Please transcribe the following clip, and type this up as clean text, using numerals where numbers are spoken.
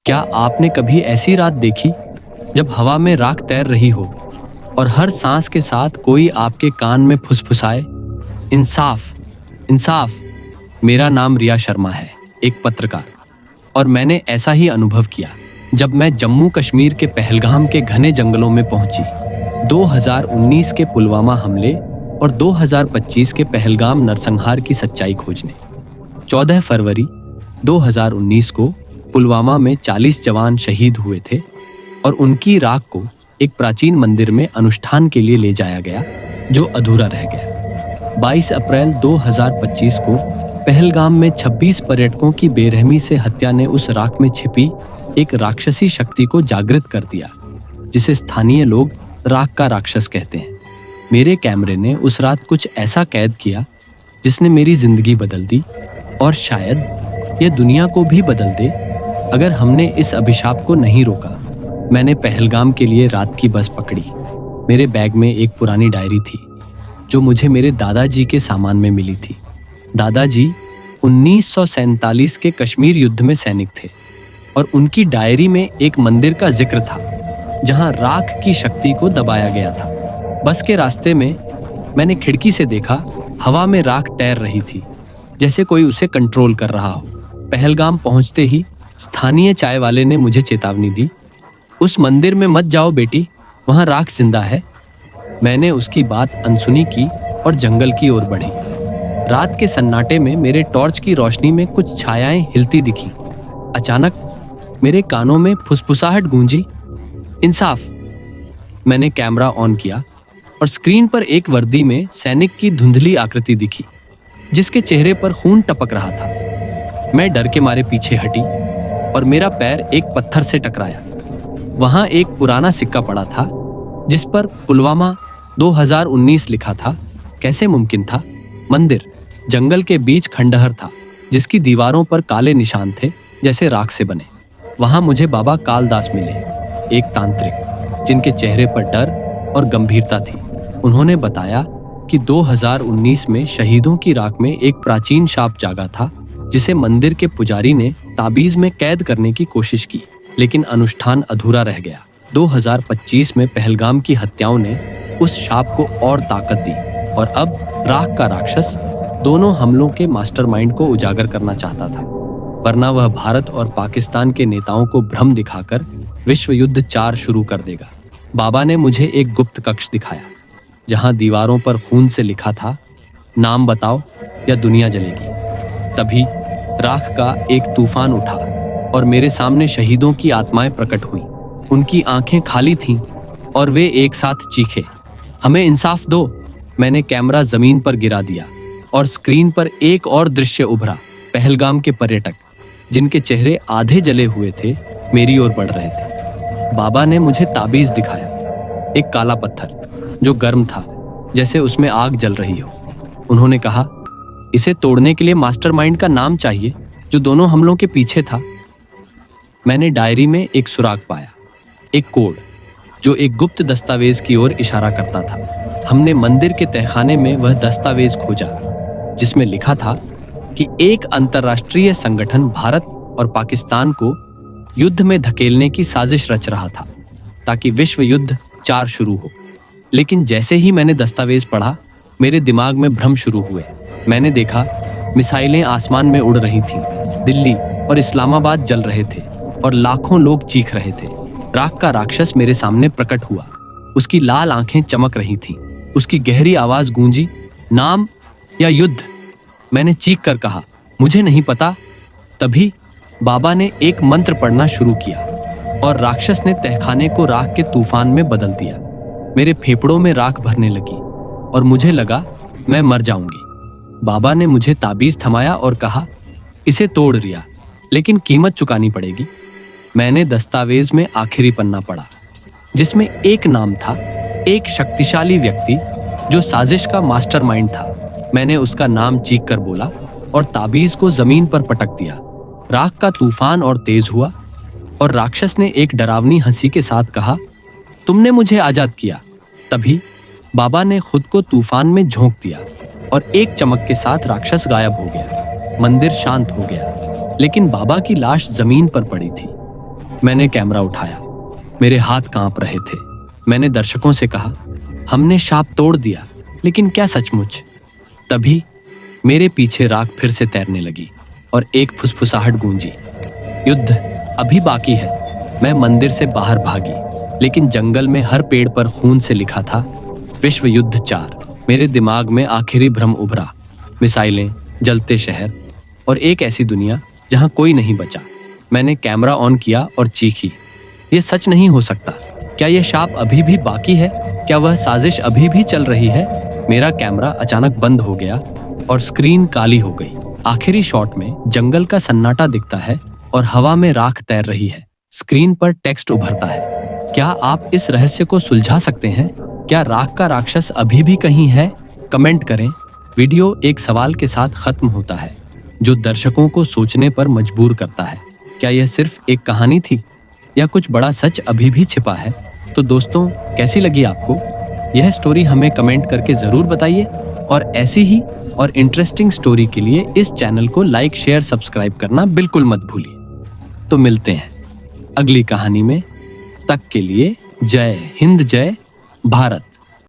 क्या आपने कभी ऐसी रात देखी जब हवा में राख तैर रही हो और हर सांस के साथ कोई आपके कान में फुसफुसाए, इंसाफ, इंसाफ। मेरा नाम रिया शर्मा है, एक पत्रकार। और मैंने ऐसा ही अनुभव किया जब मैं जम्मू कश्मीर के पहलगाम के घने जंगलों में पहुंची 2019 के पुलवामा हमले और 2025 के पहलगाम नरसंहार की सच्चाई खोजने। 14 फरवरी 2019 को पुलवामा में 40 जवान शहीद हुए थे और उनकी राख को एक प्राचीन मंदिर में अनुष्ठान के लिए ले जाया गया, जो अधूरा रह गया। 22 अप्रैल 2025 को पहलगाम में 26 पर्यटकों की बेरहमी से हत्या ने उस राख में छिपी एक राक्षसी शक्ति को जागृत कर दिया, जिसे स्थानीय लोग राख का राक्षस कहते हैं। मेरे कैमरे ने उस रात कुछ ऐसा कैद किया जिसने मेरी जिंदगी बदल दी, और शायद यह दुनिया को भी बदल दे अगर हमने इस अभिशाप को नहीं रोका। मैंने पहलगाम के लिए रात की बस पकड़ी। मेरे बैग में एक पुरानी डायरी थी जो मुझे मेरे दादाजी के सामान में मिली थी। दादाजी 1947 के कश्मीर युद्ध में सैनिक थे और उनकी डायरी में एक मंदिर का जिक्र था जहां राख की शक्ति को दबाया गया था। बस के रास्ते में मैंने खिड़की से देखा, हवा में राख तैर रही थी, जैसे कोई उसे कंट्रोल कर रहा हो। पहलगाम पहुंचते ही स्थानीय चाय वाले ने मुझे चेतावनी दी, उस मंदिर में मत जाओ बेटी, वहां राख जिंदा है। मैंने उसकी बात अनसुनी की और जंगल की ओर बढ़ी। रात के सन्नाटे में मेरे टॉर्च की रोशनी में कुछ छायाएं हिलती दिखी। अचानक मेरे कानों में फुसफुसाहट गूंजी, इंसाफ। मैंने कैमरा ऑन किया और स्क्रीन पर एक वर्दी में सैनिक की धुंधली आकृति दिखी, जिसके चेहरे पर खून टपक रहा था। मैं डर के मारे पीछे हटी और मेरा पैर एक पत्थर से टकराया। वहां एक पुराना सिक्का पड़ा था जिस पर पुलवामा 2019 लिखा था। कैसे मुमकिन था? मंदिर जंगल के बीच खंडहर था जिसकी दीवारों पर काले निशान थे, जैसे राख से बने। वहां मुझे बाबा कालदास मिले, एक तांत्रिक जिनके चेहरे पर डर और गंभीरता थी। उन्होंने बताया कि 2019 में शहीदों की राख में एक प्राचीन शाप जागा था, जिसे मंदिर के पुजारी ने ताबीज में कैद करने की कोशिश की, लेकिन अनुष्ठान अधूरा रह गया। 2025 में पहलगाम की हत्याओं ने उस शाप को और ताकत दी और अब राख का राक्षस दोनों हमलों के मास्टरमाइंड को उजागर करना चाहता था, वरना वह भारत और पाकिस्तान के नेताओं को भ्रम दिखाकर विश्व युद्ध 4 शुरू कर देगा। बाबा ने मुझे एक गुप्त कक्ष दिखाया जहां दीवारों पर खून से लिखा था, नाम बताओ या दुनिया जलेगी। तभी राख का एक तूफान उठा और मेरे सामने शहीदों की आत्माएं प्रकट हुईं। उनकी आंखें खाली थीं और वे एक साथ चीखे, हमें इंसाफ दो। मैंने कैमरा जमीन पर गिरा दिया और स्क्रीन पर एक और दृश्य उभरा। पहलगाम के पर्यटक, जिनके चेहरे आधे जले हुए थे, मेरी ओर बढ़ रहे थे। बाबा ने मुझे ताबीज दिखाया, एक काला पत्थर जो गर्म था, जैसे उसमें आग जल रही हो। उन्होंने कहा, इसे तोड़ने के लिए मास्टरमाइंड का नाम चाहिए जो दोनों हमलों के पीछे था। मैंने डायरी में एक सुराग पाया, एक कोड जो एक गुप्त दस्तावेज की ओर इशारा करता था। हमने मंदिर के तहखाने में वह दस्तावेज खोजा जिसमें लिखा था कि एक अंतर्राष्ट्रीय संगठन भारत और पाकिस्तान को युद्ध में धकेलने की साजिश रच रहा था ताकि विश्व युद्ध 4 शुरू हो। लेकिन जैसे ही मैंने दस्तावेज पढ़ा, मेरे दिमाग में भ्रम शुरू हुए। मैंने देखा मिसाइलें आसमान में उड़ रही थीं, दिल्ली और इस्लामाबाद जल रहे थे और लाखों लोग चीख रहे थे। राख का राक्षस मेरे सामने प्रकट हुआ। उसकी लाल आंखें चमक रही थीं। उसकी गहरी आवाज गूंजी, नाम या युद्ध। मैंने चीख कर कहा, मुझे नहीं पता। तभी बाबा ने एक मंत्र पढ़ना शुरू किया और राक्षस ने तहखाने को राख के तूफान में बदल दिया। मेरे फेफड़ों में राख भरने लगी और मुझे लगा मैं मर जाऊंगी। बाबा ने मुझे ताबीज थमाया और कहा, इसे तोड़ रिया, लेकिन कीमत चुकानी पड़ेगी। मैंने दस्तावेज में आखिरी पन्ना पढ़ा जिसमें एक नाम था, एक शक्तिशाली व्यक्ति जो साजिश का मास्टरमाइंड था। मैंने उसका नाम चीख कर बोला और ताबीज को जमीन पर पटक दिया। राख का तूफान और तेज हुआ और राक्षस ने एक डरावनी हंसी के साथ कहा, तुमने मुझे आजाद किया। तभी बाबा ने खुद को तूफान में झोंक दिया और एक चमक के साथ राक्षस गायब हो गया। मंदिर शांत हो गया, लेकिन बाबा की लाश जमीन पर पड़ी थी। मैंने कैमरा उठाया। मेरे हाथ कांप रहे थे। मैंने दर्शकों से कहा, हमने शाप तोड़ दिया, लेकिन क्या सचमुच? तभी मेरे पीछे राख फिर से तैरने लगी और एक फुसफुसाहट गूंजी, युद्ध अभी बाकी है। मैं मंदिर से बाहर भागी, लेकिन जंगल में हर पेड़ पर खून से लिखा था, विश्व युद्ध 4। मेरे दिमाग में आखिरी भ्रम उभरा, मिसाइलें, जलते शहर और एक ऐसी दुनिया जहां कोई नहीं बचा। मैंने कैमरा ऑन किया और चीखी, यह सच नहीं हो सकता। क्या यह शाप अभी भी बाकी है? क्या वह साजिश अभी भी चल रही है? मेरा कैमरा अचानक बंद हो गया और स्क्रीन काली हो गई। आखिरी शॉट में जंगल का सन्नाटा दिखता है और हवा में राख तैर रही है। स्क्रीन पर टेक्स्ट उभरता है, क्या आप इस रहस्य को सुलझा सकते हैं? क्या राख का राक्षस अभी भी कहीं है? कमेंट करें। वीडियो एक सवाल के साथ खत्म होता है जो दर्शकों को सोचने पर मजबूर करता है। क्या यह सिर्फ एक कहानी थी या कुछ बड़ा सच अभी भी छिपा है? तो दोस्तों, कैसी लगी आपको यह स्टोरी? हमें कमेंट करके ज़रूर बताइए और ऐसी ही और इंटरेस्टिंग स्टोरी के लिए इस चैनल को लाइक, शेयर, सब्सक्राइब करना बिल्कुल मत भूलिए। तो मिलते हैं अगली कहानी में। तक के लिए जय हिंद, जय भारत।